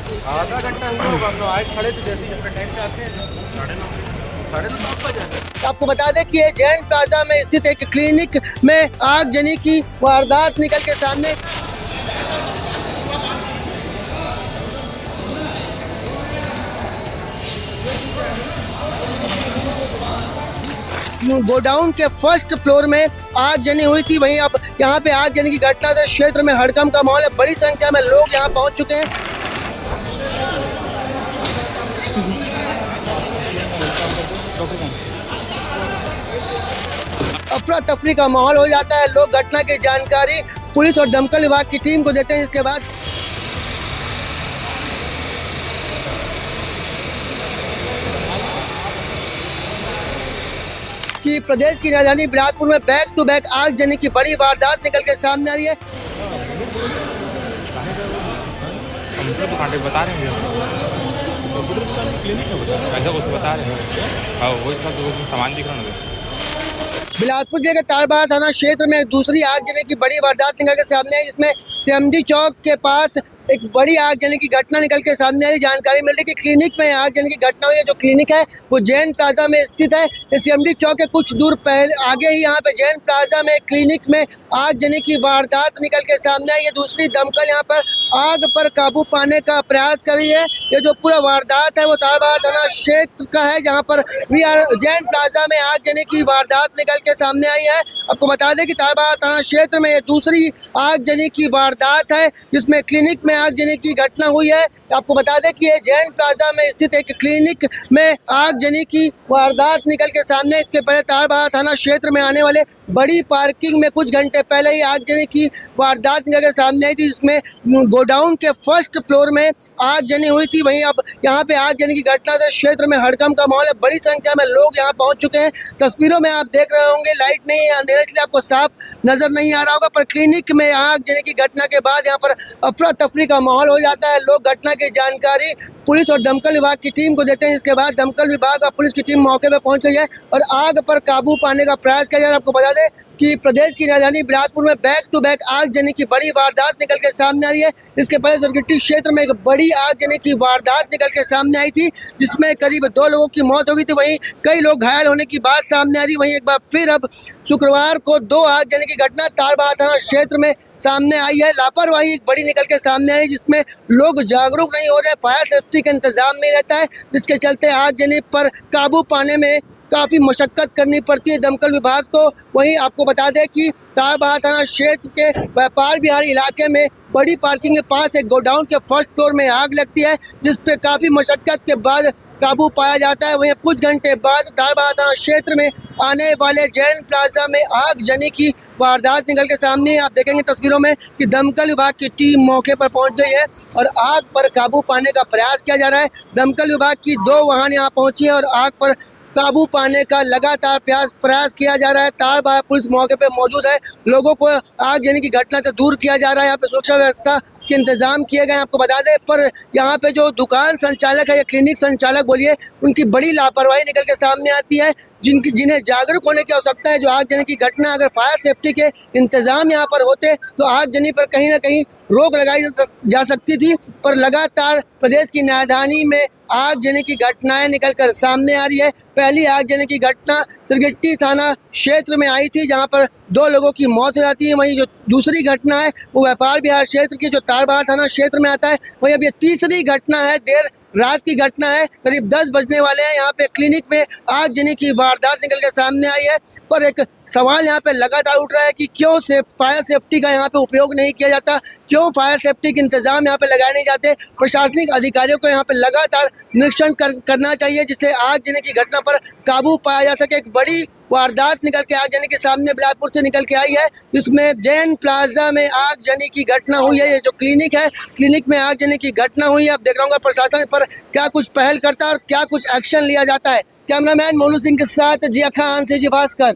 आधा घंटा हुआ होगा, हम लोग आए खड़े थे, जैसे ही अपने टाइम पे आते हैं 9:30 बजे। आपको बता दें कि ये जैन प्लाजा में स्थित एक क्लिनिक में आगजनी की वारदात निकल के सामने गोडाउन के फर्स्ट फ्लोर में आगजनी हुई थी। वहीं अब यहाँ पे आगजनी की घटना से क्षेत्र में हड़कंप का माहौल है। बड़ी संख्या में लोग यहाँ पहुँच चुके हैं। अफरा तफरी का माहौल हो जाता है। लोग घटना की जानकारी पुलिस और दमकल विभाग की टीम को देते हैं, जिसके बाद कि प्रदेश की राजधानी बिलासपुर में बैक टू बैक आगजनी की बड़ी वारदात निकल के सामने आ रही है। दुकान पे बता रहे हैं, क्लिनिक में बता रहे हैं। हाँ, वही सामान दिख रहा है। बिलासपुर जिले के तारबारा थाना क्षेत्र में दूसरी आगजनी की बड़ी वारदात निकल के सामने आई, जिसमें सीएमडी चौक के पास एक बड़ी आगजनी की घटना निकल के सामने आ रही। जानकारी मिल रही है कि क्लिनिक में आगजनी की घटना हुई है। जो क्लिनिक है वो जैन प्लाजा में स्थित है। सीएमडी चौक के कुछ दूर पहले आगे ही यहाँ पे जैन प्लाजा में क्लिनिक में आगजनी की वारदात निकल के सामने आई है। दूसरी दमकल यहाँ पर आग पर काबू पाने का प्रयास कर रही है। ये जो पूरा वारदात है वो तारबारा थाना क्षेत्र का है, जहाँ पर जैन प्लाजा में आगजनी की वारदात निकल के सामने आई है। आपको बता दें कि तारबारा थाना क्षेत्र में ये दूसरी आगजनी की वारदात है, जिसमें क्लिनिक में आगजनी की घटना हुई है। आपको बता दें कि ये जैन प्लाजा में स्थित एक क्लिनिक में आगजनी की वारदात निकल के सामने। इसके पहले तारबारा थाना क्षेत्र में आने वाले बड़ी पार्किंग में कुछ घंटे पहले ही आगजनी की वारदात निकल के सामने आई थी, जिसमें गोडाउन के फर्स्ट फ्लोर में आगजनी हुई थी। वहीं अब यहाँ पे आगजनी की घटना से क्षेत्र में हड़कंप का माहौल है। बड़ी संख्या में लोग यहाँ पहुँच चुके हैं। तस्वीरों में आप देख रहे होंगे, लाइट नहीं है, अंधेरे इसलिए आपको साफ नजर नहीं आ रहा होगा, पर क्लिनिक में आगजनी की घटना के बाद यहाँ पर अफरा तफरी का माहौल हो जाता है। लोग घटना की जानकारी पुलिस और दमकल विभाग की टीम को देते हैं। इसके बाद दमकल विभाग और पुलिस की टीम मौके पर पहुंच गई है और आग पर काबू पाने का प्रयास किया जा रहा है। आपको बता दें कि प्रदेश की राजधानी बिलासपुर में बैक टू बैक आगजनी की बड़ी वारदात निकल के सामने आ रही है। इसके पहले सरगिट्टी क्षेत्र में एक बड़ी आगजनी की वारदात निकल के सामने आई थी, जिसमें करीब 2 लोगों की मौत हो गई थी। वहीं कई लोग घायल होने की बात सामने आ रही। वहीं एक बार फिर अब शुक्रवार को 2 आगजनी की घटना तारबारा थाना क्षेत्र में सामने आई है। लापरवाही एक बड़ी निकल के सामने आई, जिसमें लोग जागरूक नहीं हो रहे, फायर सेफ्टी का इंतजाम नहीं रहता है, जिसके चलते आगजनी पर काबू पाने में काफ़ी मशक्कत करनी पड़ती है दमकल विभाग को। वहीं आपको बता दें कि तारबारा थाना क्षेत्र के व्यापार विहार इलाके में बड़ी पार्किंग के पास एक गोडाउन के फर्स्ट फ्लोर में आग लगती है, जिस पे काफ़ी मशक्कत के बाद काबू पाया जाता है। वहीं कुछ घंटे बाद तारबारा थाना क्षेत्र में आने वाले जैन प्लाजा में आगजनी की वारदात निकल के सामने आप देखेंगे तस्वीरों में कि दमकल विभाग की टीम मौके पर पहुंच गई है और आग पर काबू पाने का प्रयास किया जा रहा है। दमकल विभाग की 2 वाहन यहाँ पहुंची है और आग पर काबू पाने का लगातार प्रयास किया जा रहा है। तारबारा पुलिस मौके पे मौजूद है। लोगों को आगजनी की घटना से दूर किया जा रहा है। यहाँ पे सुरक्षा व्यवस्था के इंतजाम किए गए। आपको बता दें, पर यहाँ पे जो दुकान संचालक है या क्लिनिक संचालक बोलिए, उनकी बड़ी लापरवाही निकल के सामने आती है, जिन्हें जागरूक होने की आवश्यकता है। जो आगजनी की घटना, अगर फायर सेफ्टी के इंतजाम यहाँ पर होते तो आगजनी पर कहीं ना कहीं रोक लगाई जा सकती थी, पर लगातार प्रदेश की राजधानी में आगजनी की घटनाएं निकलकर सामने आ रही है। पहली आगजनी की घटना सिरगिट्टी थाना क्षेत्र में आई थी, जहां पर 2 लोगों की मौत हो जाती है। वहीं जो दूसरी घटना है वो व्यापार विहार क्षेत्र की, जो तारबारा थाना क्षेत्र में आता है। वहीं अब ये तीसरी घटना है, देर रात की घटना है, करीब 10 बजने वाले हैं। यहाँ पे क्लिनिक में आगजनी की वारदात निकल के सामने आई है, पर एक सवाल यहाँ पे लगातार उठ रहा है कि क्यों फायर सेफ्टी का यहाँ पे उपयोग नहीं किया जाता, क्यों फायर सेफ्टी के इंतजाम यहाँ पे लगाए नहीं जाते। प्रशासनिक अधिकारियों को यहाँ पे लगातार निरीक्षण करना चाहिए, जिससे आगजनी की घटना पर काबू पाया जा सके। एक बड़ी वारदात निकल के आगजनी के सामने बिलासपुर से निकल के आई है, जिसमें जैन प्लाजा में आगजनी की घटना हुई है। ये जो क्लिनिक है, क्लिनिक में आगजनी की घटना हुई है। अब देख रहा हूँ प्रशासन पर क्या कुछ पहल करता है और क्या कुछ एक्शन लिया जाता है। कैमरामैन मोनू सिंह के साथ जिया खान से जी भास्कर।